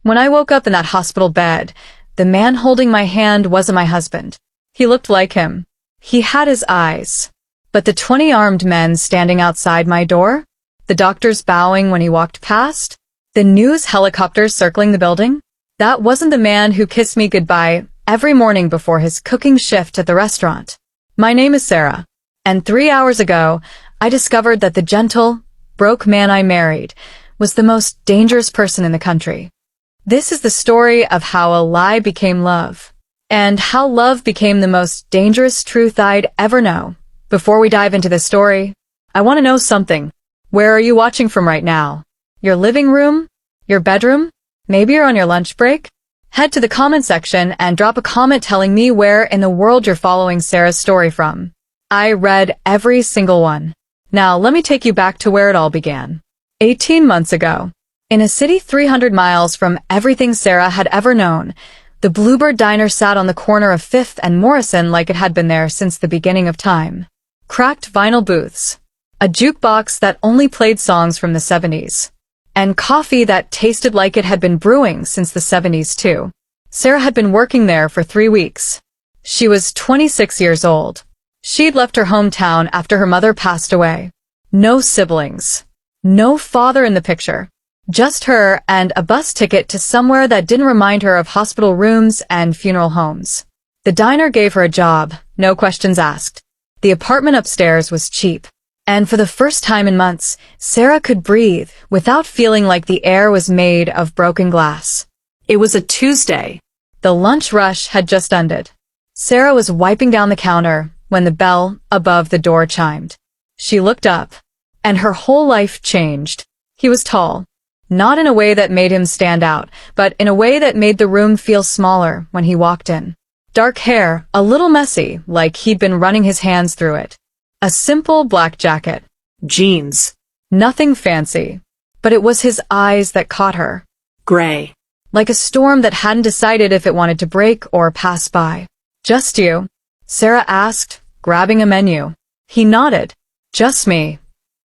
When I woke up in that hospital bed, the man holding my hand wasn't my husband. He looked like him. He had his eyes. But the 20 armed men standing outside my door, the doctors bowing when he walked past, the news helicopters circling the building, that wasn't the man who kissed me goodbye every morning before his cooking shift at the restaurant. My name is Sarah, and 3 hours ago, I discovered that the gentle, broke man I married was the most dangerous person in the country. This is the story of how a lie became love, and how love became the most dangerous truth I'd ever know. Before we dive into this story, I want to know something. Where are you watching from right now? Your living room? Your bedroom? Maybe you're on your lunch break? Head to the comment section and drop a comment telling me where in the world you're following Sarah's story from. I read every single one. Now let me take you back to where it all began. 18 months ago, in a city 300 miles from everything Sarah had ever known, the Bluebird Diner sat on the corner of 5th and Morrison like it had been there since the beginning of time. Cracked vinyl booths, a jukebox that only played songs from the 70s, and coffee that tasted like it had been brewing since the 70s too. Sarah had been working there for 3 weeks. She was 26 years old. She'd left her hometown after her mother passed away. No siblings. No father in the picture. Just her and a bus ticket to somewhere that didn't remind her of hospital rooms and funeral homes. The diner gave her a job, no questions asked. The apartment upstairs was cheap. And for the first time in months, Sarah could breathe without feeling like the air was made of broken glass. It was a Tuesday. The lunch rush had just ended. Sarah was wiping down the counter when the bell above the door chimed. She looked up, and her whole life changed. He was tall. Not in a way that made him stand out, but in a way that made the room feel smaller when he walked in. Dark hair, a little messy, like he'd been running his hands through it. A simple black jacket. Jeans. Nothing fancy. But it was his eyes that caught her. Gray. Like a storm that hadn't decided if it wanted to break or pass by. Just you? Sarah asked, grabbing a menu. He nodded. Just me.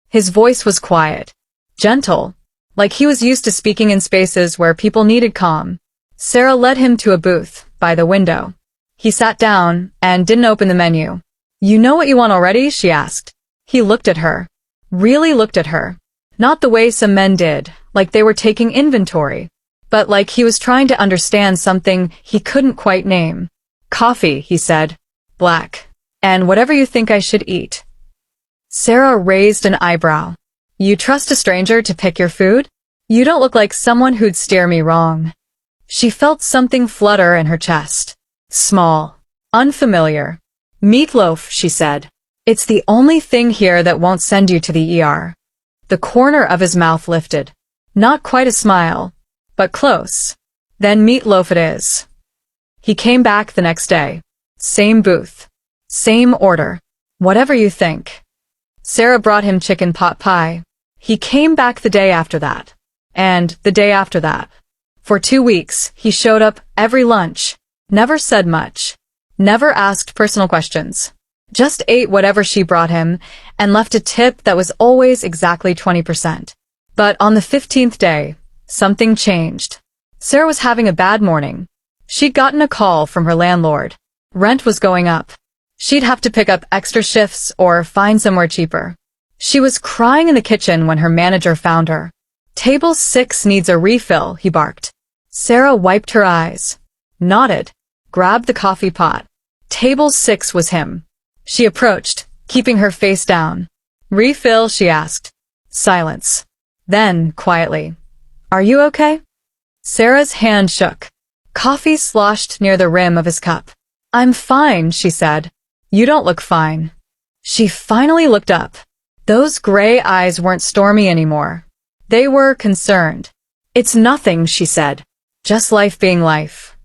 His voice was quiet. Gentle. Like he was used to speaking in spaces where people needed calm. Sarah led him to a booth by the window. He sat down and didn't open the menu. You know what you want already? She asked. He looked at her. Really looked at her. Not the way some men did, like they were taking inventory, but like he was trying to understand something he couldn't quite name. Coffee, he said. Black. And whatever you think I should eat. Sarah raised an eyebrow. You trust a stranger to pick your food? You don't look like someone who'd steer me wrong. She felt something flutter in her chest. Small. Unfamiliar. Meatloaf, she said. It's the only thing here that won't send you to the ER. The corner of his mouth lifted. Not quite a smile, but close. Then meatloaf it is. He came back the next day. Same booth. Same order. Whatever you think. Sarah brought him chicken pot pie. He came back the day after that. And the day after that. For 2 weeks, he showed up every lunch. Never said much. Never asked personal questions. Just ate whatever she brought him and left a tip that was always exactly 20%. But on the 15th day, something changed. Sarah was having a bad morning. She'd gotten a call from her landlord. Rent was going up. She'd have to pick up extra shifts or find somewhere cheaper. She was crying in the kitchen when her manager found her. Table 6 needs a refill, he barked. Sarah wiped her eyes. Nodded. Grabbed the coffee pot. Table 6 was him. She approached, keeping her face down. Refill, she asked. Silence. Then, quietly. Are you okay? Sarah's hand shook. Coffee sloshed near the rim of his cup. I'm fine, she said. You don't look fine. She finally looked up. Those gray eyes weren't stormy anymore. They were concerned. It's nothing, she said. Just life being life.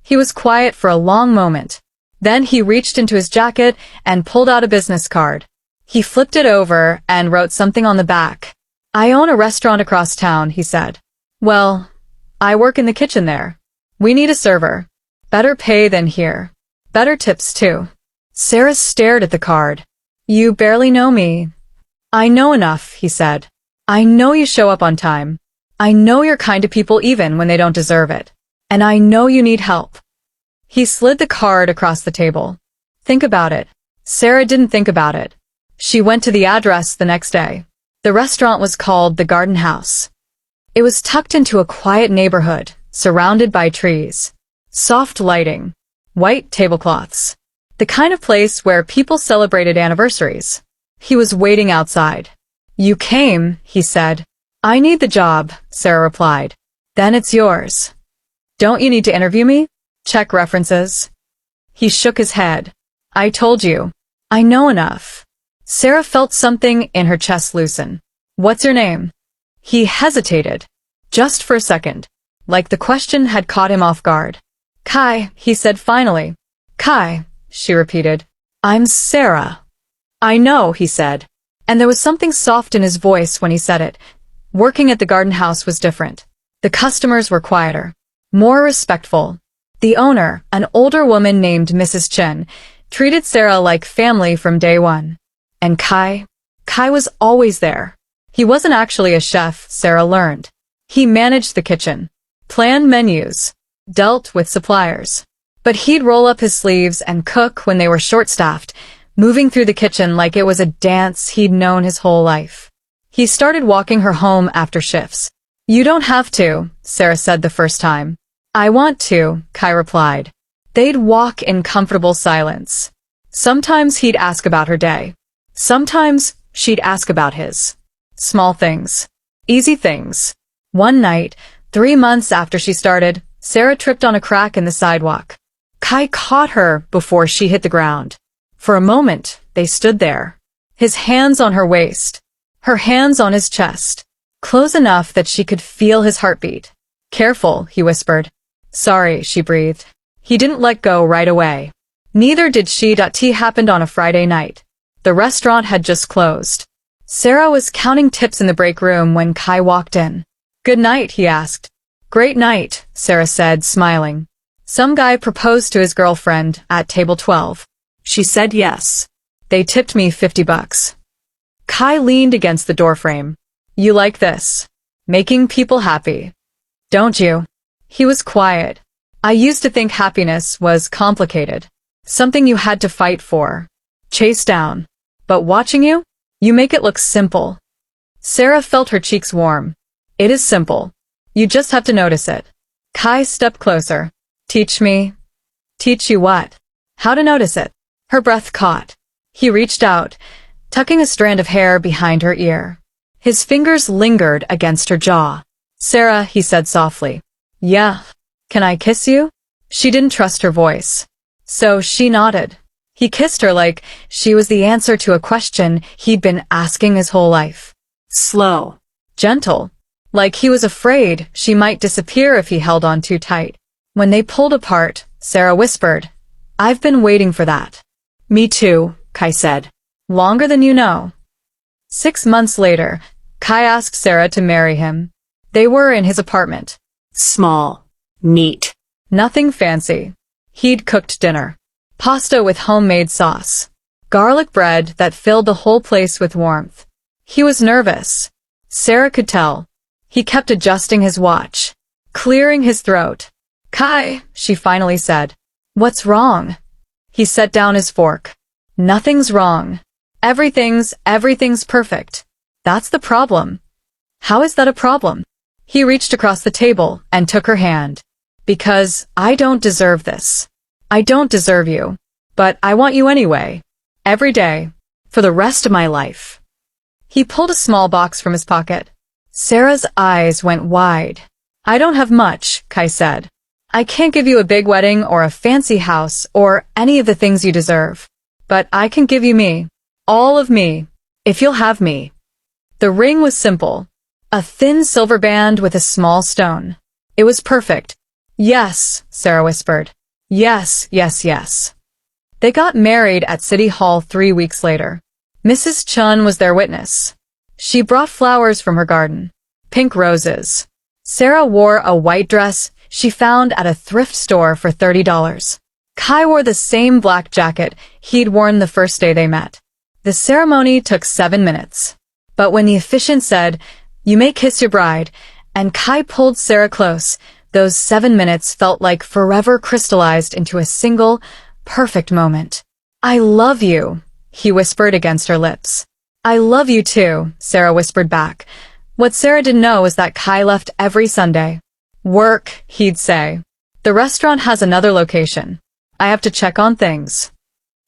He was quiet for a long moment. Then he reached into his jacket and pulled out a business card. He flipped it over and wrote something on the back. I own a restaurant across town, he said. Well, I work in the kitchen there. We need a server. Better pay than here. Better tips too. Sarah stared at the card. You barely know me. I know enough, he said. I know you show up on time. I know you're kind to people even when they don't deserve it. And I know you need help. He slid the card across the table. Think about it. Sarah didn't think about it. She went to the address the next day. The restaurant was called the Garden House. It was tucked into a quiet neighborhood, surrounded by trees. Soft lighting. White tablecloths. The kind of place where people celebrated anniversaries. He was waiting outside. You came, he said. I need the job, Sarah replied. Then it's yours. Don't you need to interview me? Check references. He shook his head. I told you. I know enough. Sarah felt something in her chest loosen. What's your name? He hesitated. Just for a second. Like the question had caught him off guard. Kai, he said finally. Kai, she repeated. I'm Sarah. I know, he said. And there was something soft in his voice when he said it. Working at the Garden House was different. The customers were quieter. More respectful. The owner, an older woman named Mrs. Chen, treated Sarah like family from day one. And Kai was always there. He wasn't actually a chef, Sarah learned. He managed the kitchen, planned menus, dealt with suppliers. But he'd roll up his sleeves and cook when they were short-staffed, moving through the kitchen like it was a dance he'd known his whole life. He started walking her home after shifts. You don't have to, Sarah said the first time. I want to, Kai replied. They'd walk in comfortable silence. Sometimes he'd ask about her day. Sometimes she'd ask about his. Small things. Easy things. One night, 3 months after she started, Sarah tripped on a crack in the sidewalk. Kai caught her before she hit the ground. For a moment, they stood there. His hands on her waist. Her hands on his chest. Close enough that she could feel his heartbeat. Careful, he whispered. Sorry, she breathed. He didn't let go right away. Neither did she. Tea happened on a Friday night. The restaurant had just closed. Sarah was counting tips in the break room when Kai walked in. Good night, he asked. Great night, Sarah said, smiling. Some guy proposed to his girlfriend at table 12. She said yes. They tipped me $50. Kai leaned against the doorframe. You like this? Making people happy. Don't you? He was quiet. I used to think happiness was complicated. Something you had to fight for. Chase down. But watching you, you make it look simple. Sarah felt her cheeks warm. It is simple. You just have to notice it. Kai stepped closer. Teach me. Teach you what? How to notice it. Her breath caught. He reached out, tucking a strand of hair behind her ear. His fingers lingered against her jaw. Sarah, he said softly. Yeah. Can I kiss you? She didn't trust her voice. So she nodded. He kissed her like she was the answer to a question he'd been asking his whole life. Slow. Gentle. Like he was afraid she might disappear if he held on too tight. When they pulled apart, Sarah whispered, I've been waiting for that. Me too, Kai said. Longer than you know. 6 months later, Kai asked Sarah to marry him. They were in his apartment. Small. Neat. Nothing fancy. He'd cooked dinner. Pasta with homemade sauce. Garlic bread that filled the whole place with warmth. He was nervous. Sarah could tell. He kept adjusting his watch. Clearing his throat. Kai, she finally said. What's wrong? He set down his fork. Nothing's wrong. Everything's perfect. That's the problem. How is that a problem? He reached across the table and took her hand. Because I don't deserve this. I don't deserve you. But I want you anyway. Every day. For the rest of my life. He pulled a small box from his pocket. Sarah's eyes went wide. I don't have much, Kai said. I can't give you a big wedding or a fancy house or any of the things you deserve. But I can give you me. All of me. If you'll have me. The ring was simple. A thin silver band with a small stone. It was perfect. Yes, Sarah whispered. Yes, yes, yes. They got married at City Hall 3 weeks later. Mrs. Chun was their witness. She brought flowers from her garden. Pink roses. Sarah wore a white dress she found at a thrift store for $30. Kai wore the same black jacket he'd worn the first day they met. The ceremony took 7 minutes. But when the officiant said, You may kiss your bride, and Kai pulled Sarah close. Those 7 minutes felt like forever crystallized into a single, perfect moment. "I love you," he whispered against her lips. "I love you too," Sarah whispered back. What Sarah didn't know was that Kai left every Sunday. "Work," he'd say. "The restaurant has another location. I have to check on things."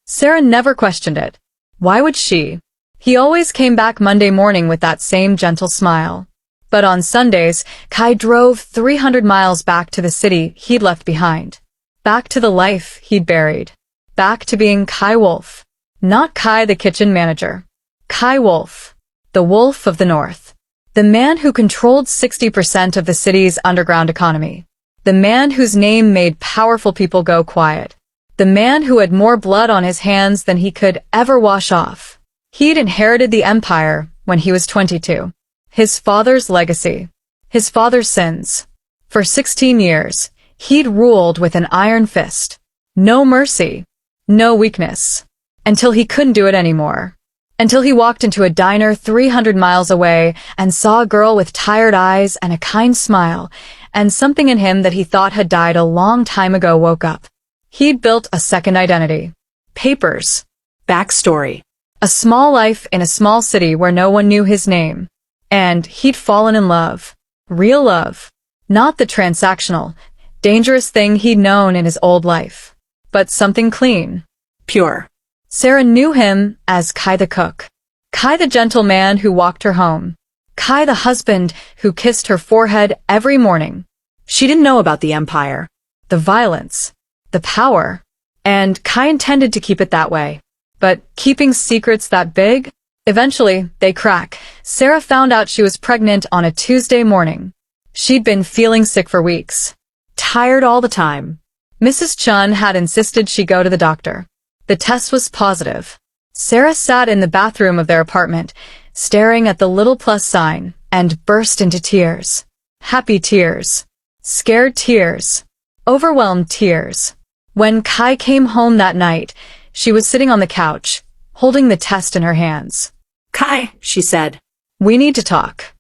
Sarah never questioned it. Why would she? He always came back Monday morning with that same gentle smile. But on Sundays, Kai drove 300 miles back to the city he'd left behind. Back to the life he'd buried. Back to being Kai Wolf. Not Kai the kitchen manager. Kai Wolf. The Wolf of the North. The man who controlled 60% of the city's underground economy. The man whose name made powerful people go quiet. The man who had more blood on his hands than he could ever wash off. He'd inherited the empire when he was 22. His father's legacy. His father's sins. For 16 years, he'd ruled with an iron fist. No mercy. No weakness. Until he couldn't do it anymore. Until he walked into a diner 300 miles away and saw a girl with tired eyes and a kind smile, and something in him that he thought had died a long time ago woke up. He'd built a second identity. Papers. Backstory. A small life in a small city where no one knew his name. And he'd fallen in love. Real love. Not the transactional, dangerous thing he'd known in his old life. But something clean. Pure. Sarah knew him as Kai the cook. Kai the gentleman who walked her home. Kai the husband who kissed her forehead every morning. She didn't know about the empire. The violence. The power. And Kai intended to keep it that way. But keeping secrets that big? Eventually, they crack. Sarah found out she was pregnant on a Tuesday morning. She'd been feeling sick for weeks. Tired all the time. Mrs. Chun had insisted she go to the doctor. The test was positive. Sarah sat in the bathroom of their apartment, staring at the little plus sign, and burst into tears. Happy tears. Scared tears. Overwhelmed tears. When Kai came home that night, she was sitting on the couch, holding the test in her hands. "Kai," she said. "We need to talk."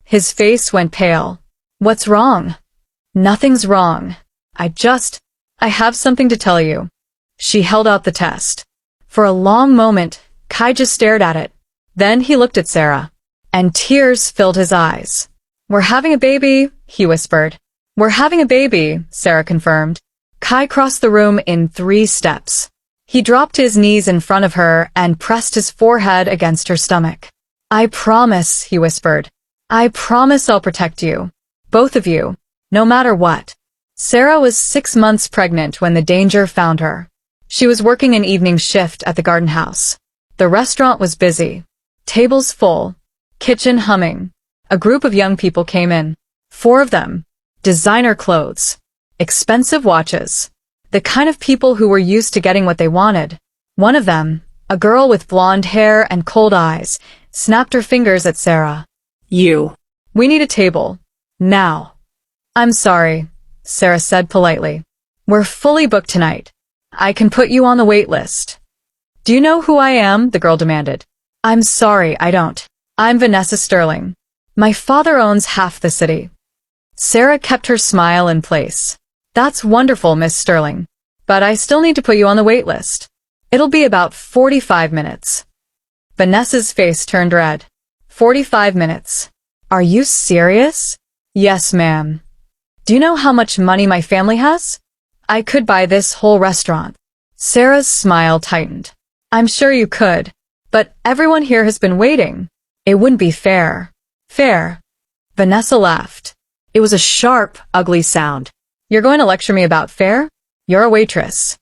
His face went pale. "What's wrong?" "Nothing's wrong. I have something to tell you." She held out the test. For a long moment, Kai just stared at it. Then he looked at Sarah, and tears filled his eyes. "We're having a baby," he whispered. "We're having a baby," Sarah confirmed. Kai crossed the room in 3 steps. He dropped his knees in front of her and pressed his forehead against her stomach. "I promise," he whispered. "I promise I'll protect you. Both of you. No matter what." Sarah was 6 months pregnant when the danger found her. She was working an evening shift at the garden house. The restaurant was busy. Tables full. Kitchen humming. A group of young people came in. 4 of them. Designer clothes. Expensive watches. The kind of people who were used to getting what they wanted. One of them, a girl with blonde hair and cold eyes, snapped her fingers at Sarah. "You." "We need a table. Now." "I'm sorry," Sarah said politely. "We're fully booked tonight. I can put you on the wait list." "Do you know who I am?" the girl demanded. "I'm sorry, I don't. I'm Vanessa Sterling. My father owns half the city." Sarah kept her smile in place. "That's wonderful, Miss Sterling. But I still need to put you on the wait list. It'll be about 45 minutes. Vanessa's face turned red. 45 minutes. "Are you serious?" "Yes, ma'am." "Do you know how much money my family has? I could buy this whole restaurant." Sarah's smile tightened. "I'm sure you could. But everyone here has been waiting. It wouldn't be fair." "Fair?" Vanessa laughed. It was a sharp, ugly sound. "You're going to lecture me about fair? You're a waitress."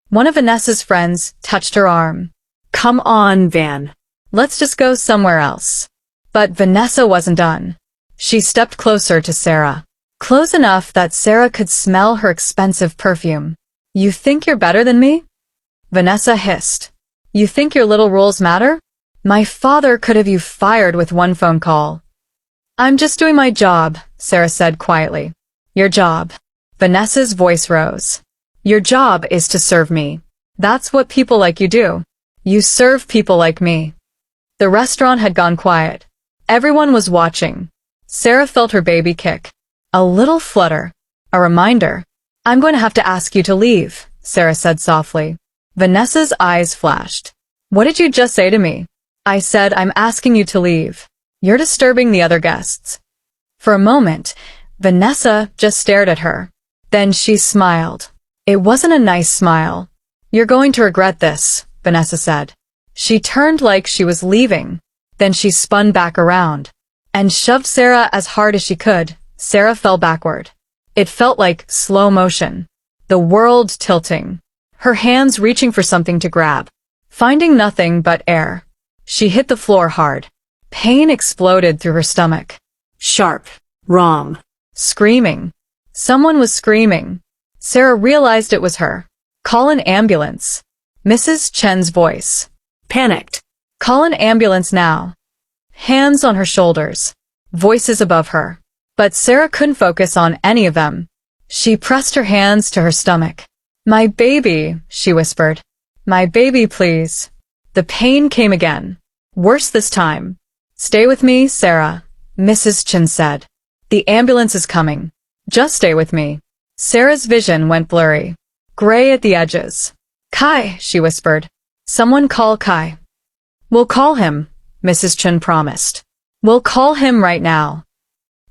One of Vanessa's friends touched her arm. "Come on, Van. Let's just go somewhere else." But Vanessa wasn't done. She stepped closer to Sarah. Close enough that Sarah could smell her expensive perfume. "You think you're better than me?" Vanessa hissed. "You think your little rules matter? My father could have you fired with one phone call." "I'm just doing my job," Sarah said quietly. "Your job." Vanessa's voice rose. "Your job is to serve me. That's what people like you do. You serve people like me." The restaurant had gone quiet. Everyone was watching. Sarah felt her baby kick. A little flutter. A reminder. I'm going to have to ask you to leave, Sarah said softly. Vanessa's eyes flashed. What did you just say to me? I said I'm asking you to leave. You're disturbing the other guests. For a moment, Vanessa just stared at her. Then she smiled. It wasn't a nice smile. You're going to regret this, Vanessa said. She turned like she was leaving. Then she spun back around and shoved Sarah as hard as she could. Sarah fell backward. It felt like slow motion. The world tilting. Her hands reaching for something to grab. Finding nothing but air. She hit the floor hard. Pain exploded through her stomach. Sharp. Wrong. Screaming. Someone was screaming. Sarah realized it was her. Call an ambulance. Mrs. Chen's voice. Panicked. Call an ambulance now. Hands on her shoulders. Voices above her. But Sarah couldn't focus on any of them. She pressed her hands to her stomach. My baby, she whispered. My baby, please. The pain came again. Worse this time. Stay with me, Sarah, Mrs. Chen said. The ambulance is coming. Just stay with me. Sarah's vision went blurry. Gray at the edges. Kai, she whispered. Someone call Kai. We'll call him, Mrs. Chen promised. We'll call him right now.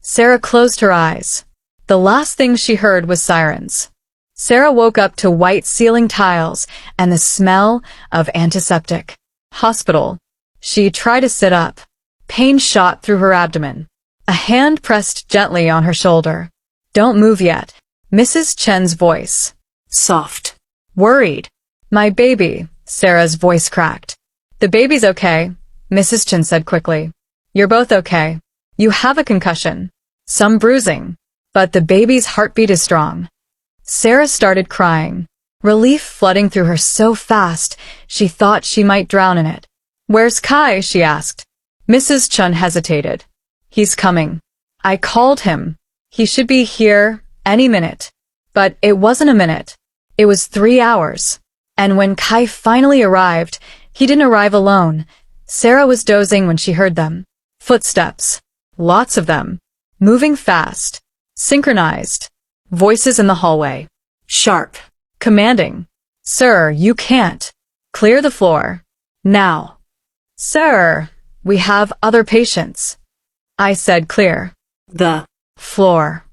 Sarah closed her eyes. The last thing she heard was sirens. Sarah woke up to white ceiling tiles and the smell of antiseptic. Hospital. She tried to sit up. Pain shot through her abdomen. A hand pressed gently on her shoulder. Don't move yet. Mrs. Chen's voice. Soft. Worried. My baby, Sarah's voice cracked. The baby's okay, Mrs. Chen said quickly. You're both okay. You have a concussion. Some bruising. But the baby's heartbeat is strong. Sarah started crying. Relief flooding through her so fast, she thought she might drown in it. Where's Kai? She asked. Mrs. Chen hesitated. He's coming. I called him. He should be here any minute. But it wasn't a minute. It was 3 hours. And when Kai finally arrived, he didn't arrive alone. Sarah was dozing when she heard them. Footsteps. Lots of them. Moving fast. Synchronized. Voices in the hallway. Sharp. Commanding. Sir, you can't. Clear the floor. Now. Sir, we have other patients. I said clear. The floor.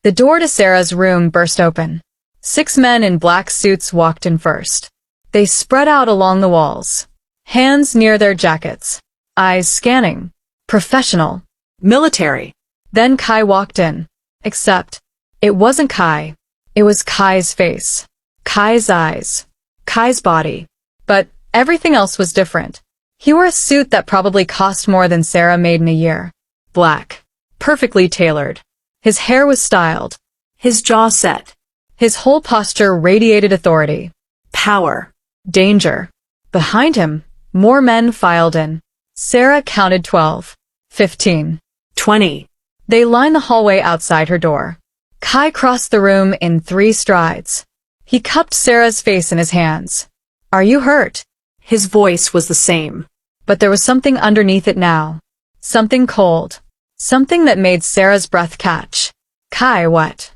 The door to Sarah's room burst open. 6 men in black suits walked in first. They spread out along the walls. Hands near their jackets. Eyes scanning. Professional. Military. Then Kai walked in. Except, it wasn't Kai. It was Kai's face. Kai's eyes. Kai's body. But everything else was different. He wore a suit that probably cost more than Sarah made in a year. Black. Perfectly tailored. His hair was styled. His jaw set. His whole posture radiated authority. Power. Danger. Behind him, more men filed in. Sarah counted 12. 15. 20. They lined the hallway outside her door. Kai crossed the room in 3 strides. He cupped Sarah's face in his hands. Are you hurt? His voice was the same. But there was something underneath it now. Something cold. Something that made Sarah's breath catch. Kai, what?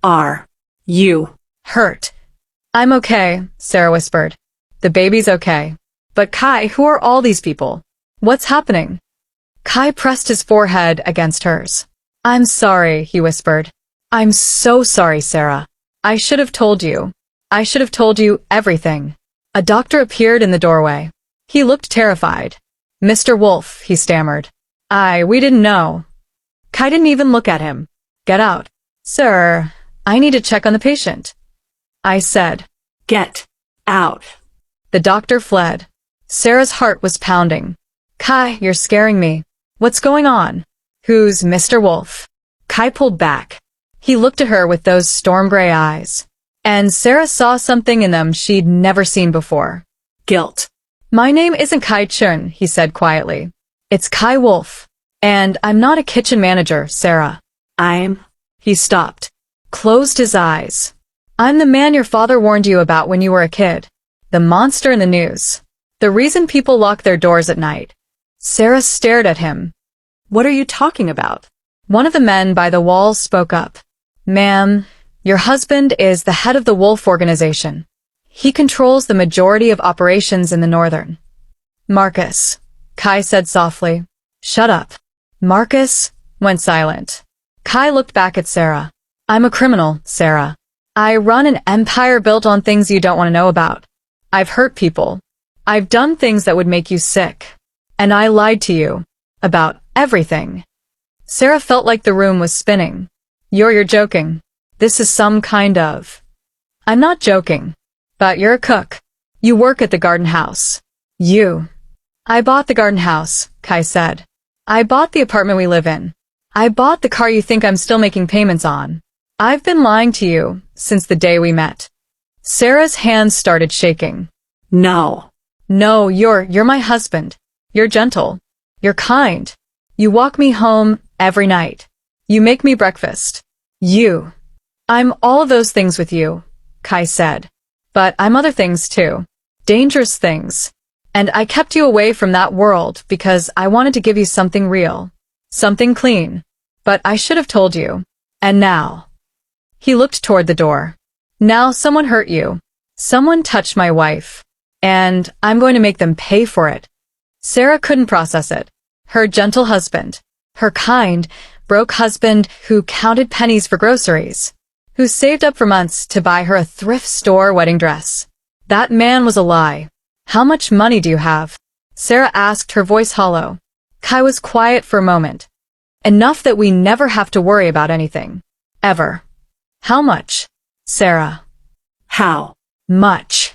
Are you hurt? I'm okay, Sarah whispered. The baby's okay. But Kai, who are all these people? What's happening? Kai pressed his forehead against hers. I'm sorry, he whispered. I'm so sorry, Sarah. I should have told you. I should have told you everything. A doctor appeared in the doorway. He looked terrified. Mr. Wolf, he stammered. We didn't know. Kai didn't even look at him. Get out. Sir, I need to check on the patient. I said. Get out. The doctor fled. Sarah's heart was pounding. Kai, you're scaring me. What's going on? Who's Mr. Wolf? Kai pulled back. He looked at her with those storm gray eyes. And Sarah saw something in them she'd never seen before. Guilt. My name isn't Kai Chun, he said quietly. It's Kai Wolf. And I'm not a kitchen manager, Sarah. He stopped. Closed his eyes. I'm the man your father warned you about when you were a kid. The monster in the news. The reason people lock their doors at night. Sarah stared at him. What are you talking about? One of the men by the wall spoke up. Ma'am, your husband is the head of the Wolf organization. He controls the majority of operations in the northern. Marcus, Kai said softly. Shut up. Marcus went silent. Kai looked back at Sarah. I'm a criminal, Sarah. I run an empire built on things you don't want to know about. I've hurt people. I've done things that would make you sick. And I lied to you. About everything. Sarah felt like the room was spinning. You're joking. This is some kind of... I'm not joking. But you're a cook. You work at the garden house. You. I bought the garden house, Kai said. I bought the apartment we live in. I bought the car you think I'm still making payments on. I've been lying to you since the day we met. Sarah's hands started shaking. No. No, you're my husband. You're gentle. You're kind. You walk me home every night. You make me breakfast. You. I'm all of those things with you, Kai said. But I'm other things too. Dangerous things. And I kept you away from that world because I wanted to give you something real. Something clean. But I should have told you. And now. He looked toward the door. Now someone hurt you. Someone touched my wife. And I'm going to make them pay for it. Sarah couldn't process it. Her gentle husband. Her kind, broke husband who counted pennies for groceries. Who saved up for months to buy her a thrift store wedding dress. That man was a lie. How much money do you have? Sarah asked, her voice hollow. Kai was quiet for a moment. Enough that we never have to worry about anything. Ever. How much? Sarah. How? Much.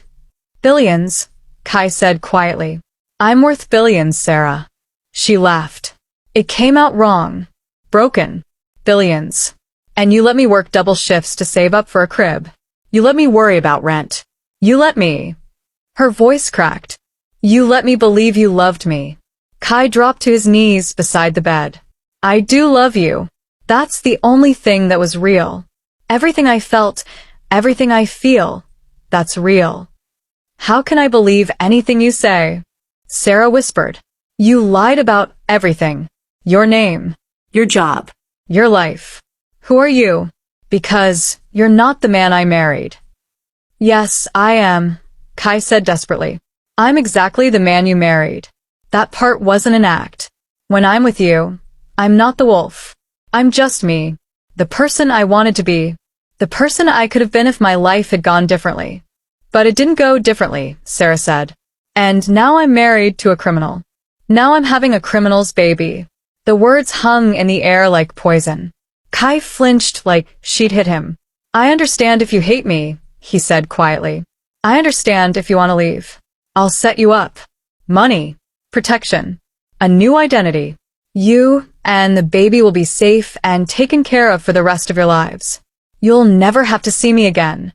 Billions, Kai said quietly. I'm worth billions, Sarah. She laughed. It came out wrong. Broken. Billions. And you let me work double shifts to save up for a crib. You let me worry about rent. You let me... Her voice cracked. You let me believe you loved me. Kai dropped to his knees beside the bed. I do love you. That's the only thing that was real. Everything I felt, everything I feel, that's real. How can I believe anything you say? Sarah whispered. You lied about everything. Your name. Your job. Your life. Who are you? Because you're not the man I married. Yes, I am, Kai said desperately. I'm exactly the man you married. That part wasn't an act. When I'm with you, I'm not the wolf. I'm just me. The person I wanted to be. The person I could have been if my life had gone differently. But it didn't go differently, Sarah said. And now I'm married to a criminal. Now I'm having a criminal's baby. The words hung in the air like poison. Kai flinched like she'd hit him. I understand if you hate me, he said quietly. I understand if you want to leave. I'll set you up. Money. Protection. A new identity. You and the baby will be safe and taken care of for the rest of your lives. You'll never have to see me again.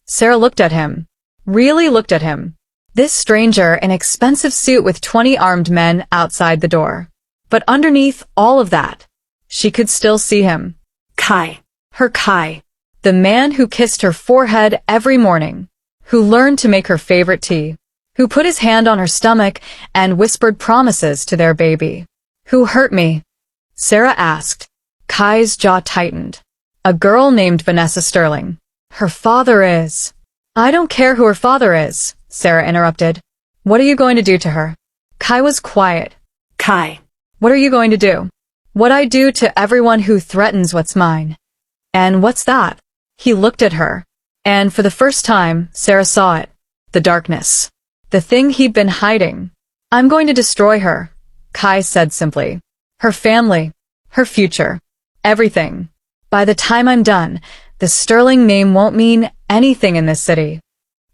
Sarah looked at him. Really looked at him. This stranger in an expensive suit with 20 armed men outside the door. But underneath all of that, she could still see him. Kai. Her Kai. The man who kissed her forehead every morning. Who learned to make her favorite tea. Who put his hand on her stomach and whispered promises to their baby. Who hurt me? Sarah asked. Kai's jaw tightened. A girl named Vanessa Sterling. Her father is... I don't care who her father is, Sarah interrupted. What are you going to do to her? Kai was quiet. Kai. What are you going to do? What I do to everyone who threatens what's mine. And what's that? He looked at her. And for the first time, Sarah saw it. The darkness. The thing he'd been hiding. I'm going to destroy her, Kai said simply. Her family. Her future. Everything. By the time I'm done, the Sterling name won't mean anything in this city.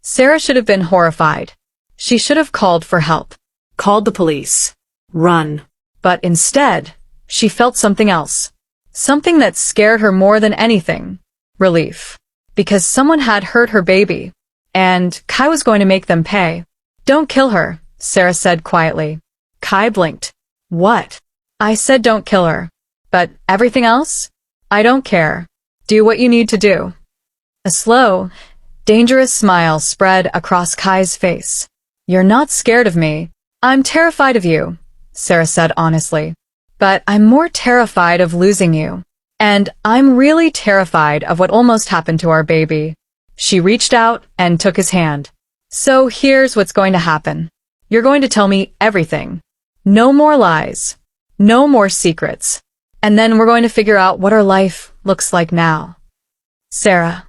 Sarah should have been horrified. She should have called for help. Called the police. Run. But instead, she felt something else. Something that scared her more than anything. Relief. Because someone had hurt her baby. And Kai was going to make them pay. Don't kill her, Sarah said quietly. Kai blinked. What? I said don't kill her. But everything else? I don't care. Do what you need to do. A slow, dangerous smile spread across Kai's face. You're not scared of me. I'm terrified of you, Sarah said honestly. But I'm more terrified of losing you. And I'm really terrified of what almost happened to our baby. She reached out and took his hand. So here's what's going to happen. You're going to tell me everything. No more lies. No more secrets. And then we're going to figure out what our life looks like now. Sarah.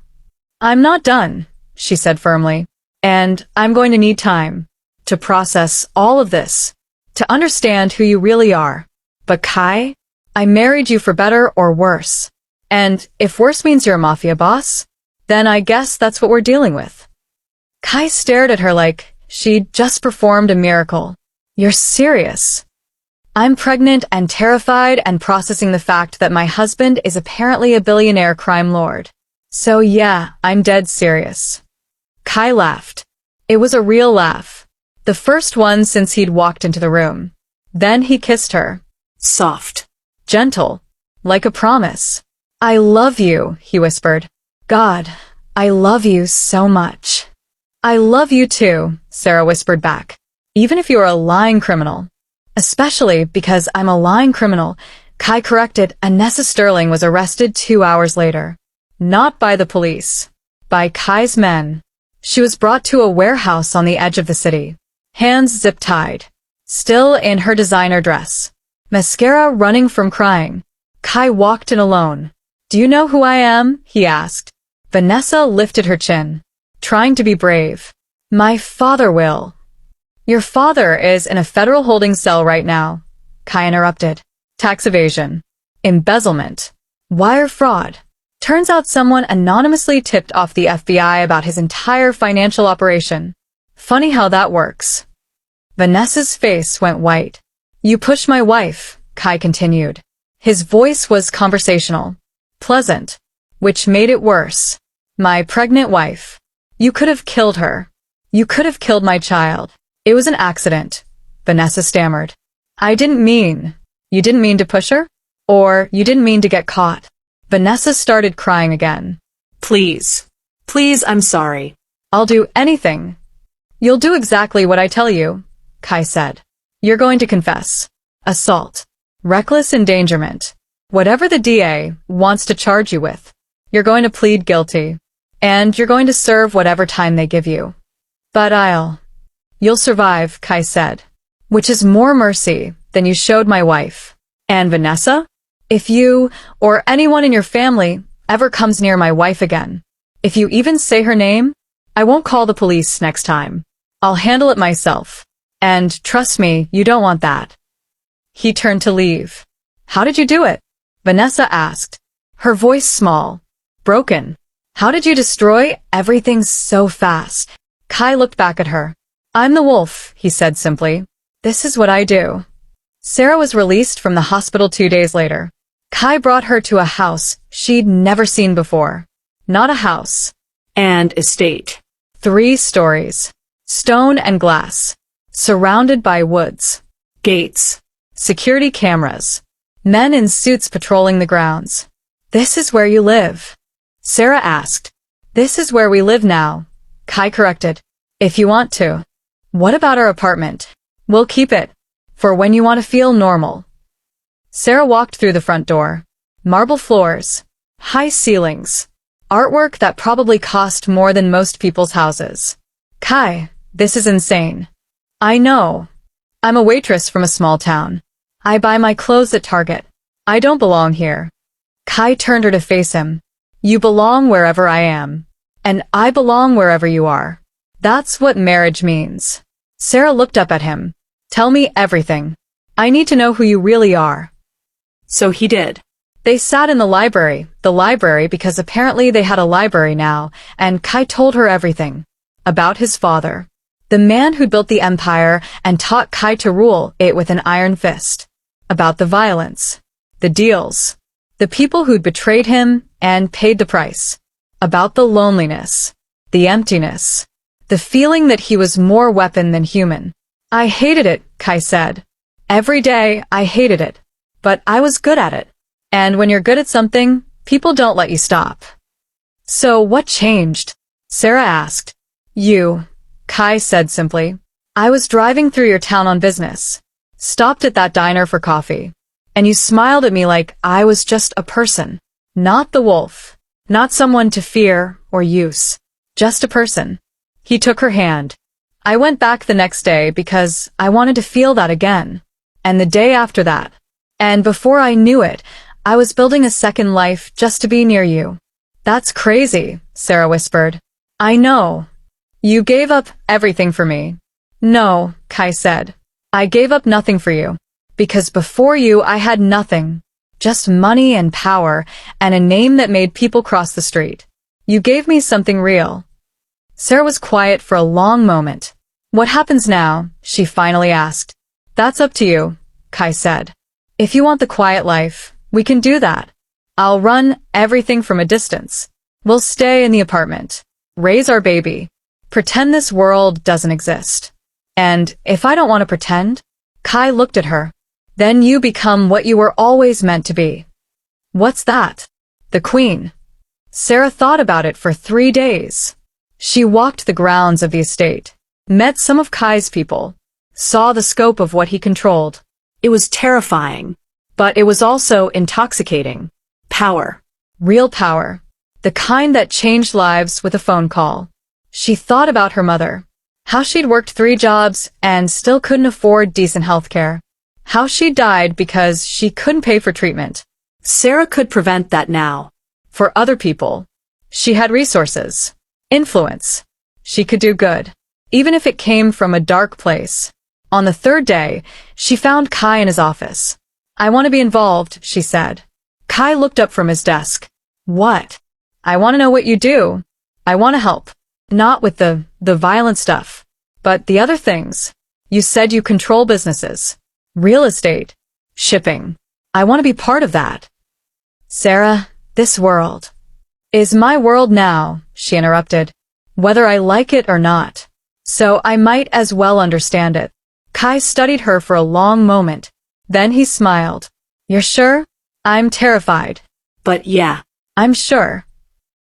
I'm not done, she said firmly. And I'm going to need time to process all of this, to understand who you really are. But Kai, I married you for better or worse. And if worse means you're a mafia boss, then I guess that's what we're dealing with. Kai stared at her like she'd just performed a miracle. You're serious? I'm pregnant and terrified and processing the fact that my husband is apparently a billionaire crime lord. So yeah, I'm dead serious. Kai laughed. It was a real laugh. The first one since he'd walked into the room. Then he kissed her. Soft. Gentle. Like a promise. I love you, he whispered. God, I love you so much. I love you too, Sarah whispered back. Even if you're a lying criminal. Especially because I'm a lying criminal, Kai corrected, and Nessa Sterling was arrested 2 hours later. Not by the police. By Kai's men. She was brought to a warehouse on the edge of the city. Hands zip-tied. Still in her designer dress. Mascara running from crying. Kai walked in alone. Do you know who I am? He asked. Vanessa lifted her chin. Trying to be brave. My father will. Your father is in a federal holding cell right now, Kai interrupted. Tax evasion. Embezzlement. Wire fraud. Turns out someone anonymously tipped off the FBI about his entire financial operation. Funny how that works. Vanessa's face went white. You push my wife, Kai continued. His voice was conversational. Pleasant. Which made it worse. My pregnant wife. You could have killed her. You could have killed my child. It was an accident, Vanessa stammered. You didn't mean to push her? Or you didn't mean to get caught? Vanessa started crying again. Please. Please, I'm sorry. I'll do anything. You'll do exactly what I tell you, Kai said. You're going to confess. Assault. Reckless endangerment. Whatever the DA wants to charge you with. You're going to plead guilty. And you're going to serve whatever time they give you. But You'll survive, Kai said. Which is more mercy than you showed my wife. And Vanessa? If you, or anyone in your family, ever comes near my wife again, if you even say her name, I won't call the police next time. I'll handle it myself. And trust me, you don't want that. He turned to leave. How did you do it? Vanessa asked. Her voice small. Broken. How did you destroy everything so fast? Kai looked back at her. I'm the wolf, he said simply. This is what I do. Sarah was released from the hospital 2 days later. Kai brought her to a house she'd never seen before. Not a house. And estate. 3 stories. Stone and glass. Surrounded by woods. Gates. Security cameras. Men in suits patrolling the grounds. This is where you live. Sarah asked. This is where we live now. Kai corrected. If you want to. What about our apartment? We'll keep it. For when you want to feel normal. Sarah walked through the front door. Marble floors. High ceilings. Artwork that probably cost more than most people's houses. Kai, this is insane. I know. I'm a waitress from a small town. I buy my clothes at Target. I don't belong here. Kai turned her to face him. You belong wherever I am. And I belong wherever you are. That's what marriage means. Sarah looked up at him. Tell me everything. I need to know who you really are. So he did. They sat in the library because apparently they had a library now, and Kai told her everything. About his father. The man who built the empire and taught Kai to rule it with an iron fist. About the violence. The deals. The people who'd betrayed him and paid the price. About the loneliness. The emptiness. The feeling that he was more weapon than human. I hated it, Kai said. Every day I hated it. But I was good at it. And when you're good at something, people don't let you stop. So what changed? Sarah asked. You, Kai said simply. I was driving through your town on business. Stopped at that diner for coffee. And you smiled at me like I was just a person. Not the wolf. Not someone to fear or use. Just a person. He took her hand. I went back the next day because I wanted to feel that again. And the day after that. And before I knew it, I was building a second life just to be near you. That's crazy, Sarah whispered. I know. You gave up everything for me. No, Kai said. I gave up nothing for you. Because before you I had nothing. Just money and power and a name that made people cross the street. You gave me something real. Sarah was quiet for a long moment. What happens now? She finally asked. That's up to you, Kai said. If you want the quiet life, we can do that. I'll run everything from a distance. We'll stay in the apartment. Raise our baby. Pretend this world doesn't exist. And if I don't want to pretend, Kai looked at her. Then you become what you were always meant to be. What's that? The queen. Sarah thought about it for 3 days. She walked the grounds of the estate, met some of Kai's people, saw the scope of what he controlled. It was terrifying. But it was also intoxicating. Power. Real power. The kind that changed lives with a phone call. She thought about her mother. How she'd worked 3 jobs and still couldn't afford decent health care. How she died because she couldn't pay for treatment. Sarah could prevent that now. For other people, she had resources, influence. She could do good, even if it came from a dark place. On the 3rd day, she found Kai in his office. I want to be involved, she said. Kai looked up from his desk. What? I want to know what you do. I want to help. Not with the violent stuff, but the other things. You said you control businesses. Real estate. Shipping. I want to be part of that. Sarah, this world is my world now, she interrupted, whether I like it or not. So I might as well understand it. Kai studied her for a long moment. Then he smiled. You're sure? I'm terrified. But yeah. I'm sure.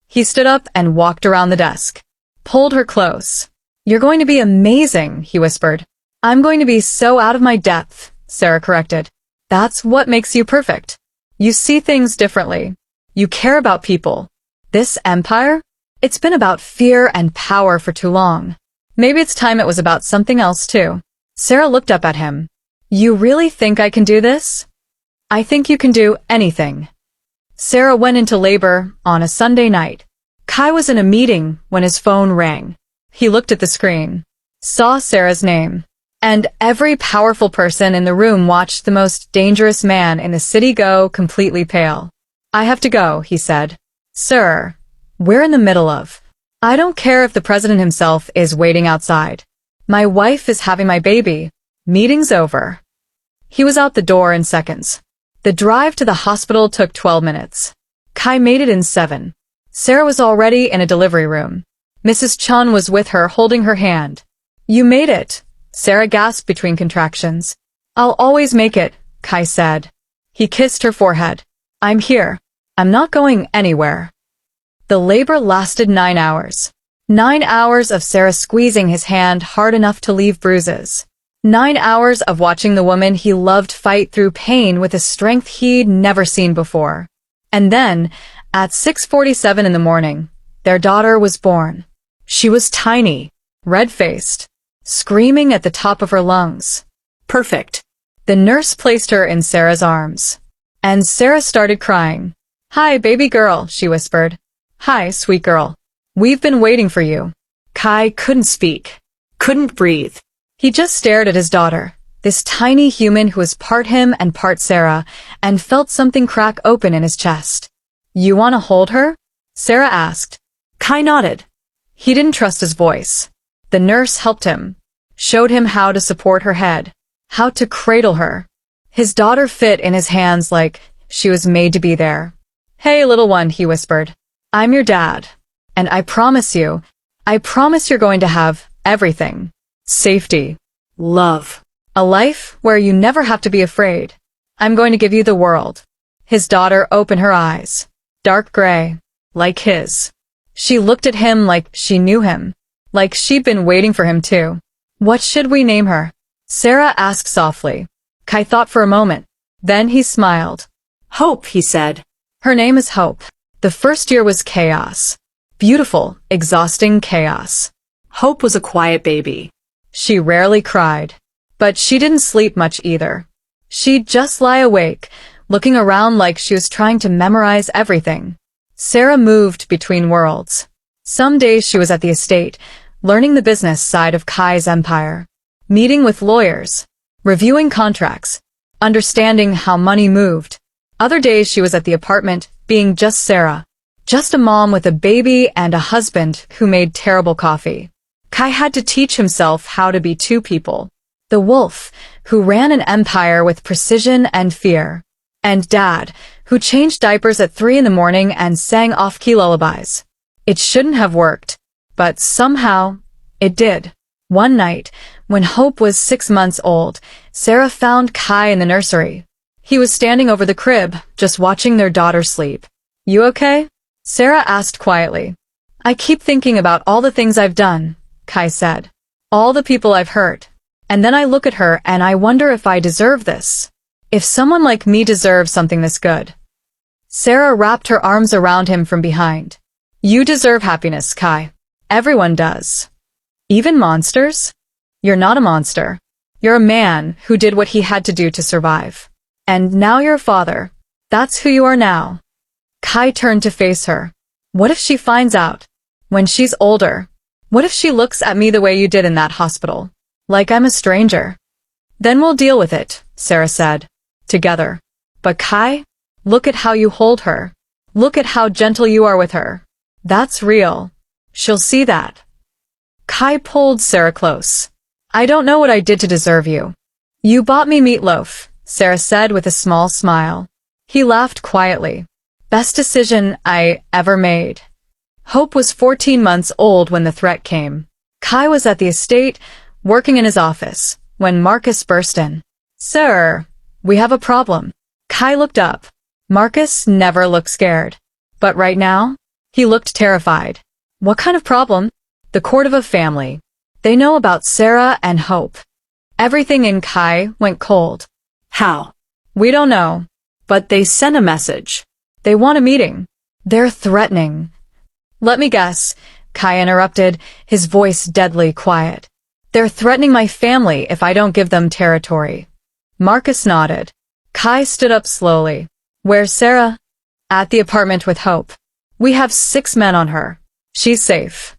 He stood up and walked around the desk. Pulled her close. You're going to be amazing, he whispered. I'm going to be so out of my depth, Sarah corrected. That's what makes you perfect. You see things differently. You care about people. This empire? It's been about fear and power for too long. Maybe it's time it was about something else too. Sarah looked up at him. You really think I can do this? I think you can do anything. Sarah went into labor on a Sunday night. Kai was in a meeting when his phone rang. He looked at the screen, saw Sarah's name, and every powerful person in the room watched the most dangerous man in the city go completely pale. I have to go, he said. Sir, we're in the middle of. I don't care if the president himself is waiting outside. My wife is having my baby. Meeting's over. He was out the door in seconds. The drive to the hospital took 12 minutes. Kai made it in 7. Sarah was already in a delivery room. Mrs. Chun was with her, holding her hand. You made it, Sarah gasped between contractions. I'll always make it, Kai said. He kissed her forehead. I'm here. I'm not going anywhere. The labor lasted 9 hours. 9 hours of Sarah squeezing his hand hard enough to leave bruises. 9 hours of watching the woman he loved fight through pain with a strength he'd never seen before. And then, at 6:47 in the morning, their daughter was born. She was tiny, red-faced, screaming at the top of her lungs. Perfect. The nurse placed her in Sarah's arms. And Sarah started crying. Hi, baby girl, she whispered. Hi, sweet girl. We've been waiting for you. Kai couldn't speak, couldn't breathe. He just stared at his daughter, this tiny human who was part him and part Sarah, and felt something crack open in his chest. You want to hold her? Sarah asked. Kai nodded. He didn't trust his voice. The nurse helped him, showed him how to support her head, how to cradle her. His daughter fit in his hands like she was made to be there. Hey, little one, he whispered. I'm your dad. And I promise you're going to have everything. Safety. Love. A life where you never have to be afraid. I'm going to give you the world. His daughter opened her eyes. Dark gray. Like his. She looked at him like she knew him. Like she'd been waiting for him too. What should we name her? Sarah asked softly. Kai thought for a moment. Then he smiled. Hope, he said. Her name is Hope. The first year was chaos. Beautiful, exhausting chaos. Hope was a quiet baby. She rarely cried. But she didn't sleep much either. She'd just lie awake, looking around like she was trying to memorize everything. Sarah moved between worlds. Some days she was at the estate, learning the business side of Kai's empire, meeting with lawyers, reviewing contracts, understanding how money moved. Other days she was at the apartment, being just Sarah, just a mom with a baby and a husband who made terrible coffee. Kai had to teach himself how to be two people. The wolf, who ran an empire with precision and fear, and Dad, who changed diapers at 3 in the morning and sang off-key lullabies. It shouldn't have worked, but somehow, it did. One night, when Hope was 6 months old, Sarah found Kai in the nursery. He was standing over the crib, just watching their daughter sleep. You okay? Sarah asked quietly. I keep thinking about all the things I've done, Kai said. All the people I've hurt. And then I look at her and I wonder if I deserve this. If someone like me deserves something this good. Sarah wrapped her arms around him from behind. You deserve happiness, Kai. Everyone does. Even monsters? You're not a monster. You're a man who did what he had to do to survive. And now you're a father. That's who you are now. Kai turned to face her. What if she finds out? When she's older? What if she looks at me the way you did in that hospital? Like I'm a stranger. Then we'll deal with it, Sarah said. Together. But Kai, look at how you hold her. Look at how gentle you are with her. That's real. She'll see that. Kai pulled Sarah close. I don't know what I did to deserve you. You bought me meatloaf, Sarah said with a small smile. He laughed quietly. Best decision I ever made. Hope was 14 months old when the threat came. Kai was at the estate, working in his office, when Marcus burst in. Sir, we have a problem. Kai looked up. Marcus never looked scared. But right now, he looked terrified. What kind of problem? The court of a family. They know about Sarah and Hope. Everything in Kai went cold. How? We don't know. But they sent a message. They want a meeting. They're threatening. Let me guess, Kai interrupted, his voice deadly quiet. They're threatening my family if I don't give them territory. Marcus nodded. Kai stood up slowly. Where's Sarah? At the apartment with Hope. We have 6 men on her. She's safe.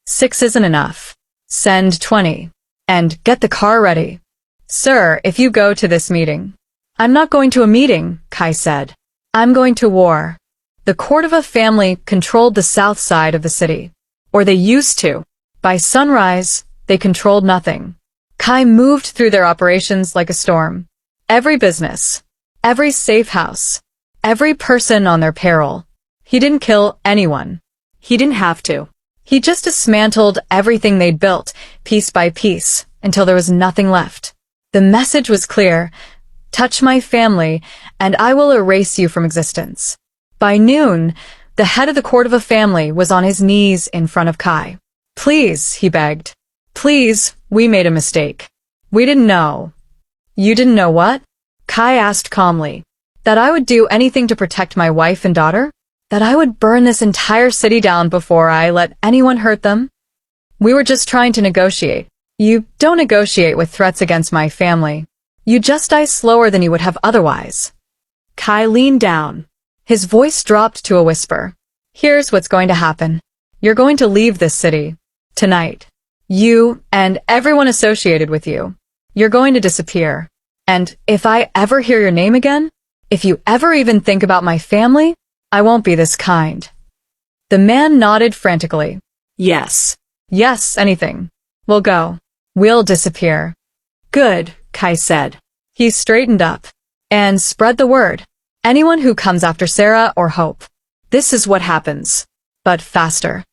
6 isn't enough. Send 20. And get the car ready. Sir, if you go to this meeting. I'm not going to a meeting, Kai said. I'm going to war. The court of a family controlled the south side of the city. Or they used to. By sunrise, they controlled nothing. Kai moved through their operations like a storm. Every business. Every safe house. Every person on their peril. He didn't kill anyone. He didn't have to. He just dismantled everything they'd built, piece by piece, until there was nothing left. The message was clear. Touch my family, and I will erase you from existence. By noon, the head of the court of a family was on his knees in front of Kai. Please, he begged. Please, we made a mistake. We didn't know. You didn't know what? Kai asked calmly. That I would do anything to protect my wife and daughter? That I would burn this entire city down before I let anyone hurt them? We were just trying to negotiate. You don't negotiate with threats against my family. You just die slower than you would have otherwise. Kai leaned down. His voice dropped to a whisper. Here's what's going to happen. You're going to leave this city. Tonight. You and everyone associated with you. You're going to disappear. And if I ever hear your name again, if you ever even think about my family, I won't be this kind. The man nodded frantically. Yes. Yes, anything. We'll go. We'll disappear. Good, Kai said. He straightened up. And spread the word. Anyone who comes after Sarah or Hope. This is what happens. But faster.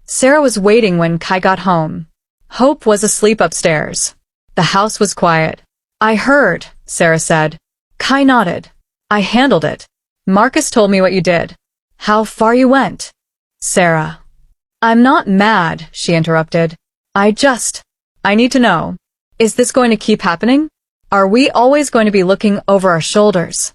Sarah was waiting when Kai got home. Hope was asleep upstairs. The house was quiet. I heard, Sarah said. Kai nodded. I handled it. Marcus told me what you did. How far you went. Sarah. I'm not mad, she interrupted. I need to know. Is this going to keep happening? Are we always going to be looking over our shoulders?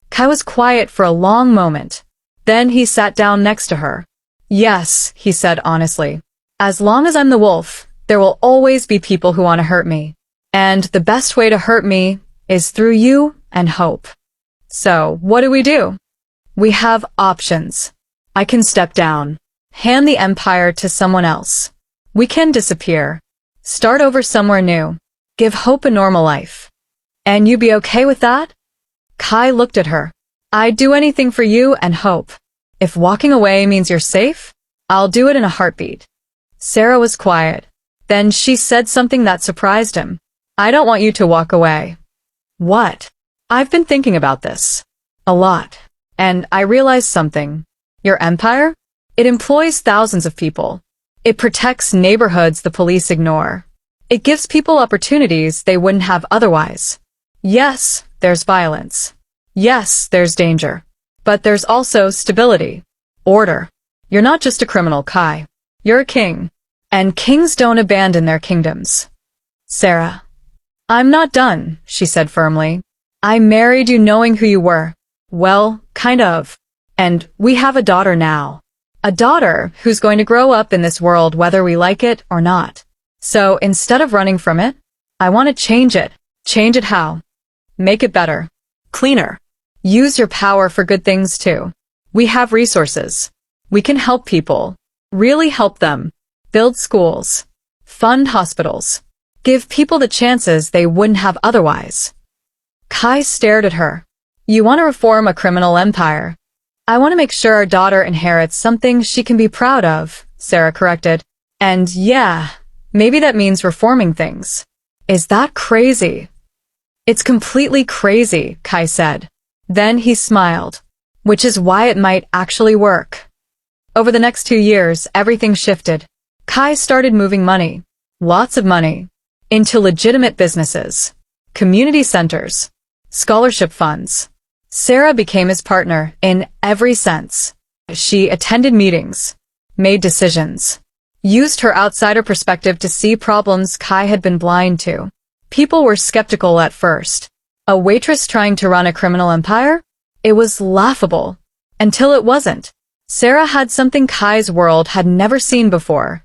Kai was quiet for a long moment. Then he sat down next to her. Yes, he said honestly. As long as I'm the wolf, there will always be people who want to hurt me. And the best way to hurt me is through you and hope. So, what do? We have options. I can step down, hand the empire to someone else. We can disappear, start over somewhere new, give Hope a normal life. And you be okay with that? Kai looked at her. I'd do anything for you and Hope. If walking away means you're safe, I'll do it in a heartbeat. Sarah was quiet. Then she said something that surprised him. I don't want you to walk away. What? I've been thinking about this. A lot. And I realized something. Your empire? It employs thousands of people. It protects neighborhoods the police ignore. It gives people opportunities they wouldn't have otherwise. Yes, there's violence. Yes, there's danger. But there's also stability. Order. You're not just a criminal, Kai. You're a king. And kings don't abandon their kingdoms. Sarah. I'm not done, she said firmly. I married you knowing who you were. Well, kind of. And we have a daughter now. A daughter who's going to grow up in this world whether we like it or not. So instead of running from it, I want to change it. Change it how? Make it better. Cleaner. Use your power for good things too. We have resources. We can help people. Really help them. Build schools. Fund hospitals. Give people the chances they wouldn't have otherwise. Kai stared at her. You want to reform a criminal empire. I want to make sure our daughter inherits something she can be proud of, Sarah corrected. And yeah, maybe that means reforming things. Is that crazy? It's completely crazy, Kai said. Then he smiled. Which is why it might actually work. Over the next 2 years, everything shifted. Kai started moving money. Lots of money. Into legitimate businesses. Community centers. Scholarship funds. Sarah became his partner in every sense. She attended meetings. Made decisions. Used her outsider perspective to see problems Kai had been blind to. People were skeptical at first. A waitress trying to run a criminal empire? It was laughable. Until it wasn't. Sarah had something Kai's world had never seen before.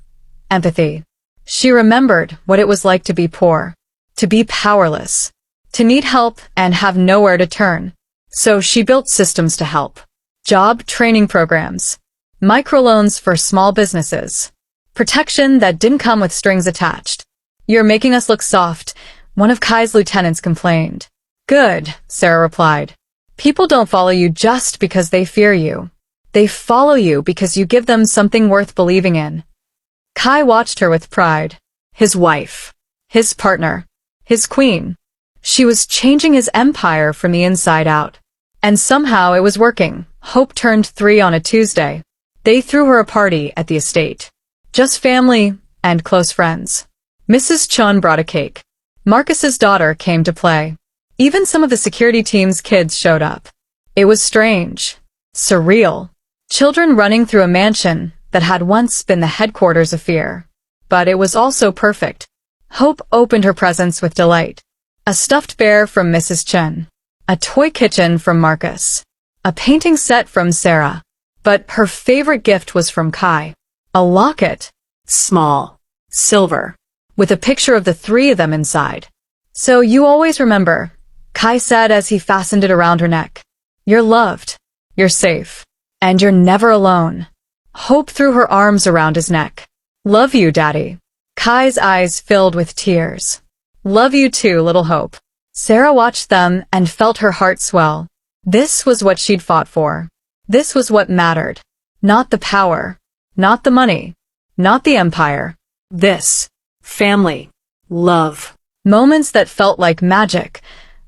Empathy. She remembered what it was like to be poor. To be powerless. To need help and have nowhere to turn. So she built systems to help. Job training programs. Microloans for small businesses. Protection that didn't come with strings attached. You're making us look soft, one of Kai's lieutenants complained. Good, Sarah replied. People don't follow you just because they fear you. They follow you because you give them something worth believing in. Kai watched her with pride. His wife. His partner. His queen. She was changing his empire from the inside out. And somehow it was working. Hope turned 3 on a Tuesday. They threw her a party at the estate. Just family and close friends. Mrs. Chun brought a cake. Marcus's daughter came to play. Even some of the security team's kids showed up. It was strange. Surreal. Children running through a mansion that had once been the headquarters of fear. But it was also perfect. Hope opened her presents with delight. A stuffed bear from Mrs. Chen. A toy kitchen from Marcus. A painting set from Sarah. But her favorite gift was from Kai. A locket. Small. Silver. With a picture of the 3 of them inside. So you always remember, Kai said as he fastened it around her neck. You're loved. You're safe. And you're never alone. Hope threw her arms around his neck. Love you, Daddy. Kai's eyes filled with tears. Love you too, little Hope. Sarah watched them and felt her heart swell. This was what she'd fought for. This was what mattered. Not the power. Not the money. Not the empire. This. Family. Love. Moments that felt like magic.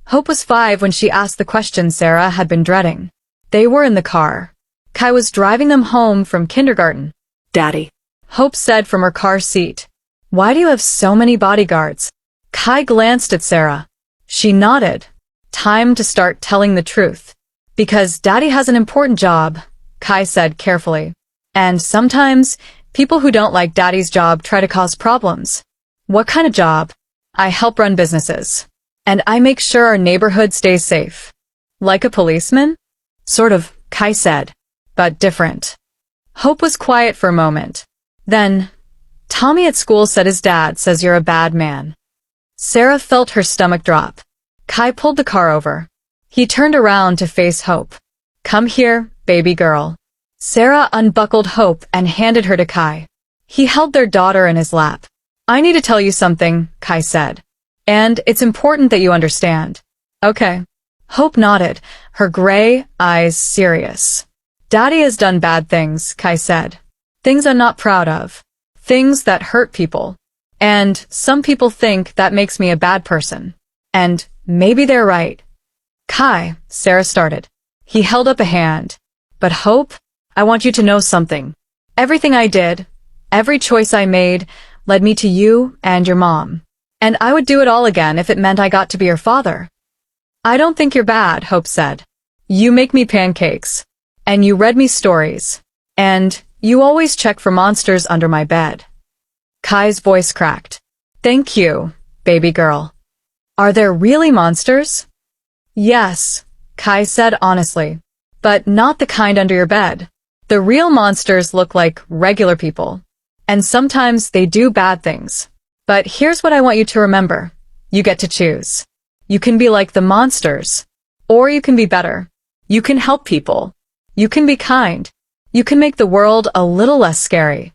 Hope was 5 when she asked the question Sarah had been dreading. They were in the car. Kai was driving them home from kindergarten. Daddy. Hope said from her car seat. Why do you have so many bodyguards? Kai glanced at Sarah. She nodded. Time to start telling the truth. Because Daddy has an important job, Kai said carefully. And sometimes, people who don't like Daddy's job try to cause problems. What kind of job? I help run businesses. And I make sure our neighborhood stays safe. Like a policeman? Sort of, Kai said. But different. Hope was quiet for a moment. Then, Tommy at school said his dad says you're a bad man. Sarah felt her stomach drop. Kai pulled the car over. He turned around to face Hope. Come here, baby girl. Sarah unbuckled Hope and handed her to Kai. He held their daughter in his lap. I need to tell you something, Kai said. And it's important that you understand. Okay. Hope nodded, her gray eyes serious. Daddy has done bad things, Kai said. Things I'm not proud of. Things that hurt people. And some people think that makes me a bad person. And maybe they're right. Kai, Sarah started. He held up a hand. But Hope, I want you to know something. Everything I did, every choice I made, led me to you and your mom. And I would do it all again if it meant I got to be your father. I don't think you're bad, Hope said. You make me pancakes. And you read me stories. And you always check for monsters under my bed. Kai's voice cracked. Thank you, baby girl. Are there really monsters? Yes, Kai said honestly. But not the kind under your bed. The real monsters look like regular people. And sometimes they do bad things. But here's what I want you to remember. You get to choose. You can be like the monsters. Or you can be better. You can help people. You can be kind. You can make the world a little less scary.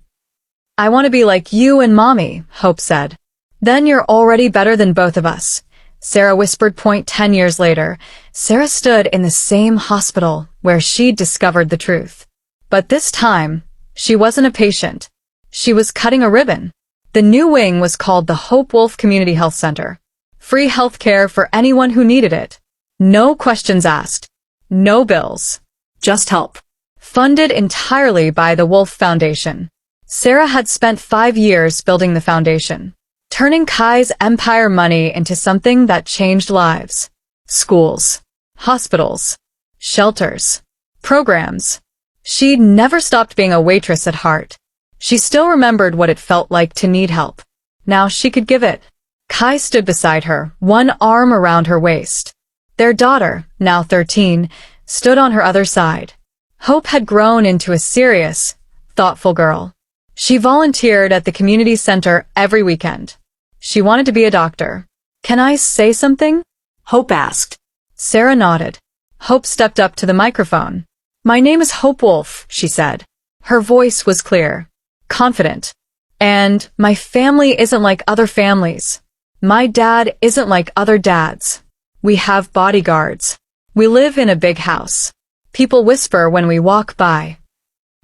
I want to be like you and Mommy, Hope said. Then you're already better than both of us, Sarah whispered. 10 years later, Sarah stood in the same hospital where she'd discovered the truth. But this time, she wasn't a patient. She was cutting a ribbon. The new wing was called the Hope Wolf Community Health Center. Free health care for anyone who needed it. No questions asked. No bills. Just help. Funded entirely by the Wolf Foundation. Sarah had spent 5 years building the foundation, turning Kai's empire money into something that changed lives. Schools, hospitals, shelters, programs. She'd never stopped being a waitress at heart. She still remembered what it felt like to need help. Now she could give it. Kai stood beside her, one arm around her waist. Their daughter, now 13, stood on her other side. Hope had grown into a serious, thoughtful girl. She volunteered at the community center every weekend. She wanted to be a doctor. Can I say something? Hope asked. Sarah nodded. Hope stepped up to the microphone. My name is Hope Wolf, she said. Her voice was clear, confident. And my family isn't like other families. My dad isn't like other dads. We have bodyguards. We live in a big house. People whisper when we walk by.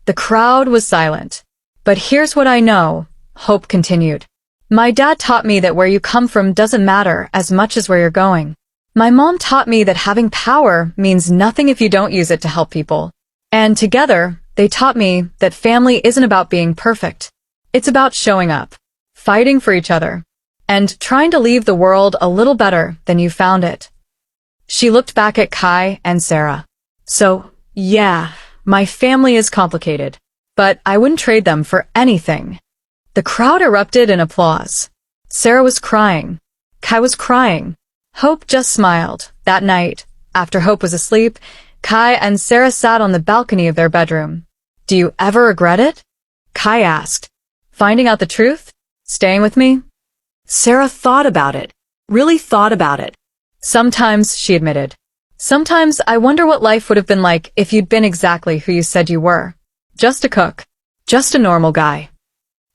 The crowd was silent. But here's what I know, Hope continued. My dad taught me that where you come from doesn't matter as much as where you're going. My mom taught me that having power means nothing if you don't use it to help people. And together, they taught me that family isn't about being perfect. It's about showing up, fighting for each other, and trying to leave the world a little better than you found it. She looked back at Kai and Sarah. So, yeah, my family is complicated, but I wouldn't trade them for anything. The crowd erupted in applause. Sarah was crying. Kai was crying. Hope just smiled. That night, after Hope was asleep, Kai and Sarah sat on the balcony of their bedroom. Do you ever regret it? Kai asked. Finding out the truth? Staying with me? Sarah thought about it. Really thought about it. Sometimes, she admitted. Sometimes I wonder what life would have been like if you'd been exactly who you said you were. Just a cook. Just a normal guy.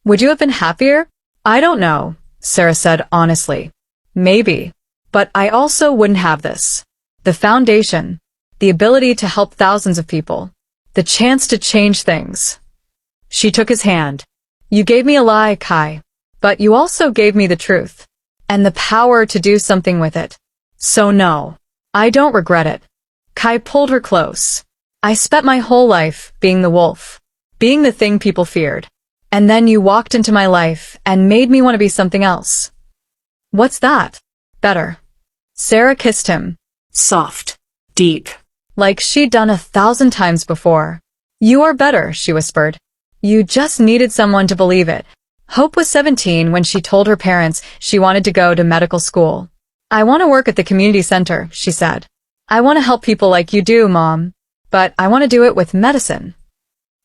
Would you have been happier? I don't know, Sarah said honestly. Maybe. But I also wouldn't have this. The foundation. The ability to help thousands of people. The chance to change things. She took his hand. You gave me a lie, Kai. But you also gave me the truth. And the power to do something with it. So no. I don't regret it. Kai pulled her close. I spent my whole life being the wolf. Being the thing people feared. And then you walked into my life and made me want to be something else. What's that? Better. Sarah kissed him. Soft. Deep. Like she'd done 1,000 times before. You are better, she whispered. You just needed someone to believe it. Hope was 17 when she told her parents she wanted to go to medical school. I want to work at the community center, she said. I want to help people like you do, Mom. But I want to do it with medicine.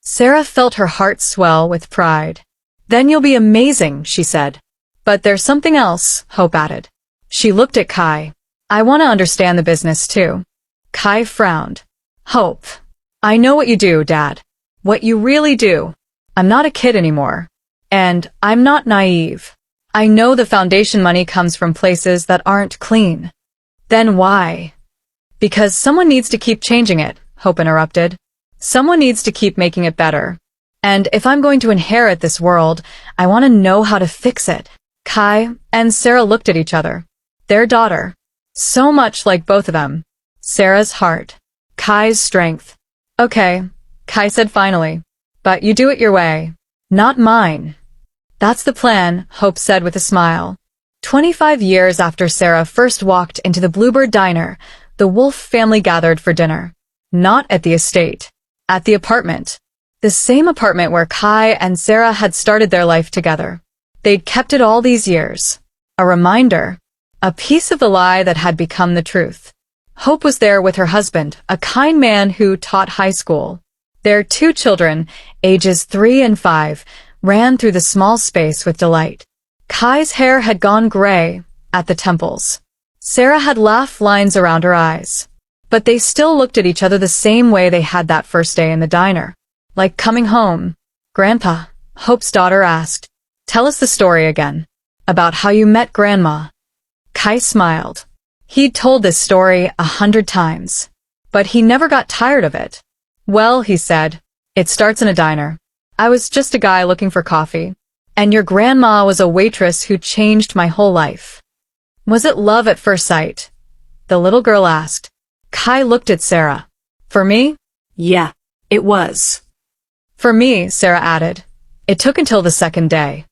Sarah felt her heart swell with pride. Then you'll be amazing, she said. But there's something else, Hope added. She looked at Kai. I want to understand the business too. Kai frowned. Hope. I know what you do, Dad. What you really do. I'm not a kid anymore. And I'm not naive. I know the foundation money comes from places that aren't clean. Then why? Because someone needs to keep changing it, Hope interrupted. Someone needs to keep making it better. And if I'm going to inherit this world, I want to know how to fix it. Kai and Sarah looked at each other. Their daughter. So much like both of them. Sarah's heart. Kai's strength. Okay, Kai said finally. But you do it your way. Not mine. That's the plan, Hope said with a smile. 25 years after Sarah first walked into the Bluebird Diner, the Wolf family gathered for dinner. Not at the estate. At the apartment. The same apartment where Kai and Sarah had started their life together. They'd kept it all these years. A reminder. A piece of the lie that had become the truth. Hope was there with her husband, a kind man who taught high school. Their 2 children, ages 3 and 5, ran through the small space with delight. Kai's hair had gone gray at the temples. Sarah had laugh lines around her eyes. But they still looked at each other the same way they had that first day in the diner. Like coming home. Grandpa, Hope's daughter asked. Tell us the story again. About how you met Grandma. Kai smiled. He'd told this story 100 times. But he never got tired of it. Well, he said, it starts in a diner. I was just a guy looking for coffee. And your grandma was a waitress who changed my whole life. Was it love at first sight? The little girl asked. Kai looked at Sarah. For me? Yeah, it was. For me, Sarah added. It took until the second day.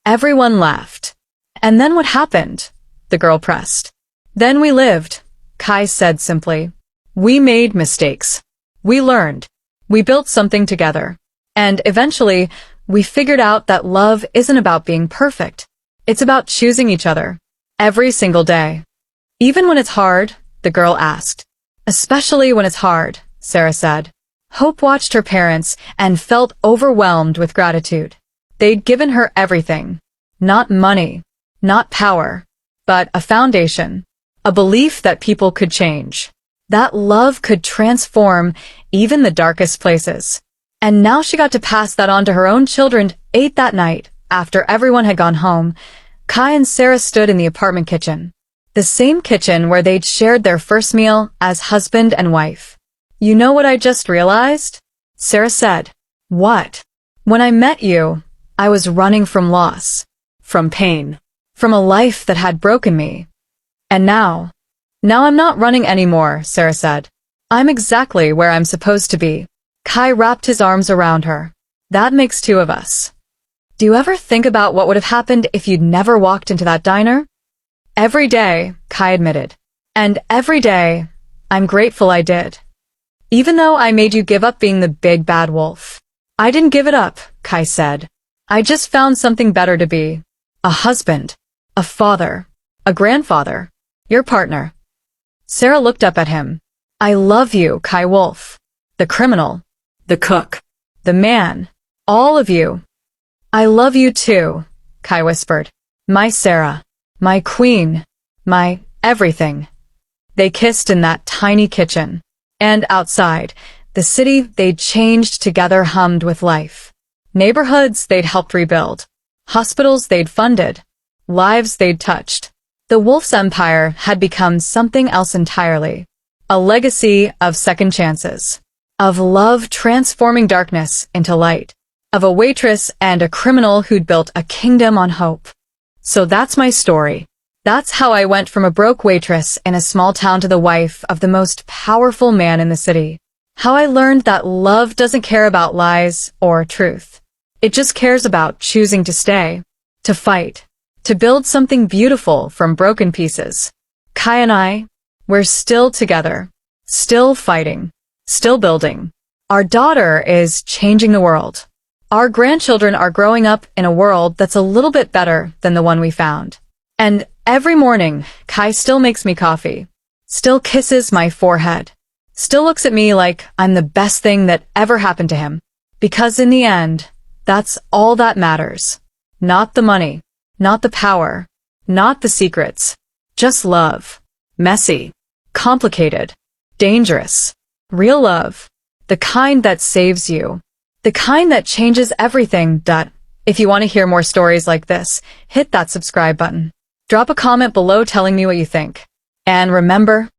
Everyone laughed. And then what happened? The girl pressed. Then we lived, Kai said simply. We made mistakes. We learned. We built something together. And eventually, we figured out that love isn't about being perfect. It's about choosing each other. Every single day. Even when it's hard, the girl asked. Especially when it's hard, Sarah said. Hope watched her parents and felt overwhelmed with gratitude. They'd given her everything. Not money. Not power. But a foundation. A belief that people could change. That love could transform even the darkest places. And now she got to pass that on to her own children. Ate that night, after everyone had gone home, Kai and Sarah stood in the apartment kitchen. The same kitchen where they'd shared their first meal as husband and wife. You know what I just realized? Sarah said. What? When I met you, I was running from loss. From pain. From a life that had broken me. And now I'm not running anymore, Sarah said. I'm exactly where I'm supposed to be. Kai wrapped his arms around her. That makes 2 of us. Do you ever think about what would have happened if you'd never walked into that diner? Every day, Kai admitted. And every day, I'm grateful I did. Even though I made you give up being the big bad wolf. I didn't give it up, Kai said. I just found something better to be. A husband. A father. A grandfather. Your partner. Sarah looked up at him. I love you, Kai Wolf. The criminal. The cook. The man. All of you. I love you too, Kai whispered. My Sarah. My queen. My everything. They kissed in that tiny kitchen. And outside, the city they'd changed together hummed with life. Neighborhoods they'd helped rebuild. Hospitals they'd funded. Lives they'd touched. The Wolf's empire had become something else entirely. A legacy of second chances. Of love transforming darkness into light. Of a waitress and a criminal who'd built a kingdom on hope. So that's my story. That's how I went from a broke waitress in a small town to the wife of the most powerful man in the city. How I learned that love doesn't care about lies or truth. It just cares about choosing to stay, to fight, to build something beautiful from broken pieces. Kai and I, we're still together, still fighting, still building. Our daughter is changing the world. Our grandchildren are growing up in a world that's a little bit better than the one we found. And every morning, Kai still makes me coffee, still kisses my forehead, still looks at me like I'm the best thing that ever happened to him. Because in the end, that's all that matters. Not the money, not the power, not the secrets, just love. Messy, complicated, dangerous, real love. The kind that saves you. The kind that changes everything. If you want to hear more stories like this, hit that subscribe button. Drop a comment below telling me what you think. And remember,